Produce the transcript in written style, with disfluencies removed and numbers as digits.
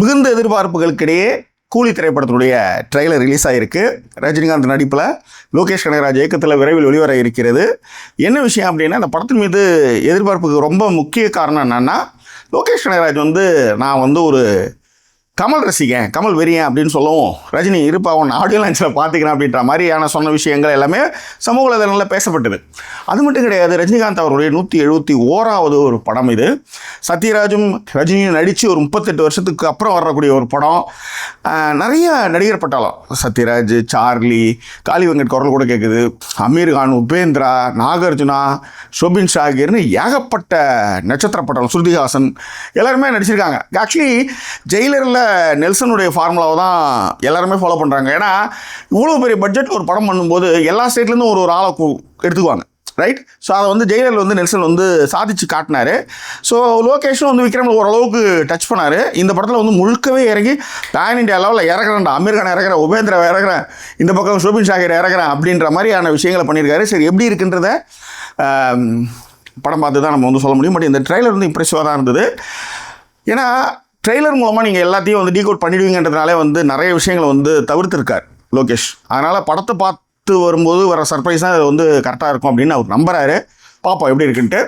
மிகுந்த எதிர்பார்ப்புகளுக்கிடையே கூலி திரைப்படத்தினுடைய ட்ரெய்லர் ரிலீஸ் ஆகிருக்கு. ரஜினிகாந்த் நடிப்பில் லோகேஷ் கனகராஜ் இயக்கத்தில் விரைவில் வெளிவர இருக்கிறது. என்ன விஷயம் அப்படின்னா, அந்த படத்தின் மீது எதிர்பார்ப்புக்கு ரொம்ப முக்கிய காரணம் என்னென்னா, லோகேஷ் கனகராஜ் நான் ஒரு கமல் ரசிகன், கமல் வெறியன் அப்படின்னு சொல்லவும், ரஜினி இருப்பா உன் ஆடியோ லான்ச்சில் பார்த்துக்கிறேன் அப்படின்ற மாதிரியான சொன்ன விஷயங்கள் எல்லாமே சமூக வலைதளங்களில் பேசப்பட்டது. அது மட்டும் கிடையாது, ரஜினிகாந்த் அவருடைய 171வது ஒரு படம் இது. சத்யராஜும் ரஜினியும் நடித்து ஒரு 38 வருஷத்துக்கு அப்புறம் வரக்கூடிய ஒரு படம். நிறைய நடிகர் பட்டாளம், சத்யராஜ், சார்லி, காளி வெங்கட் குரல் கூட கேட்குது, அமீர் கான், உபேந்திரா, நாகார்ஜுனா, ஷோபின் ஷாகிர்னு ஏகப்பட்ட நட்சத்திர பட்டாளம், ஸ்ருதிஹாசன் எல்லாருமே நடிச்சிருக்காங்க. ஆக்சுவலி ஜெயிலரில் நெல்சனுடைய ஃபார்முலாவை தான் எல்லாருமே ஃபாலோ பண்ணுறாங்க. ஏன்னா இவ்வளோ பெரிய பட்ஜெட் ஒரு படம் பண்ணும்போது எல்லா ஸ்டேட்லேருந்தும் ஒரு ஆளை எடுத்துக்குவாங்க, ரைட்? ஸோ அதை ஜெயிலரில் நெல்சன் சாதிச்சு காட்டினார். ஸோ லோகேஷும் விக்ரமில் ஓரளவுக்கு டச் பண்ணார். இந்த படத்தில் முழுக்கவே இறங்கி பேன் இண்டியா லெவலில் இறக்குறேன்டா, அமீர் கான் இறக்குறேன், உபேந்திரா இறக்குறேன், இந்த பக்கம் ஷோபின் ஷாகிர் இறக்குறேன் அப்படின்ற மாதிரியான விஷயங்களை பண்ணியிருக்காரு. சரி, எப்படி இருக்குன்றத படம் பார்த்து தான் நம்ம சொல்ல முடியும். பட் இந்த ட்ரெய்லர் இம்ப்ரெசிவாக தான் இருந்தது. ஏன்னா ட்ரெய்லர் மூலமாக நீங்கள் எல்லாத்தையும் டீகோட் பண்ணிடுவீங்கன்றதுனாலே நிறைய விஷயங்களை தவிர்த்துருக்கார் லோகேஷ். அதனால் படத்தை பார்த்து வரும்போது வர சர்ப்ரைஸ் தான் இது கரெக்டாக இருக்கும் அப்படின்னு அவர் நம்புறாரு. பார்ப்போம் எப்படி இருக்குன்ட்டு.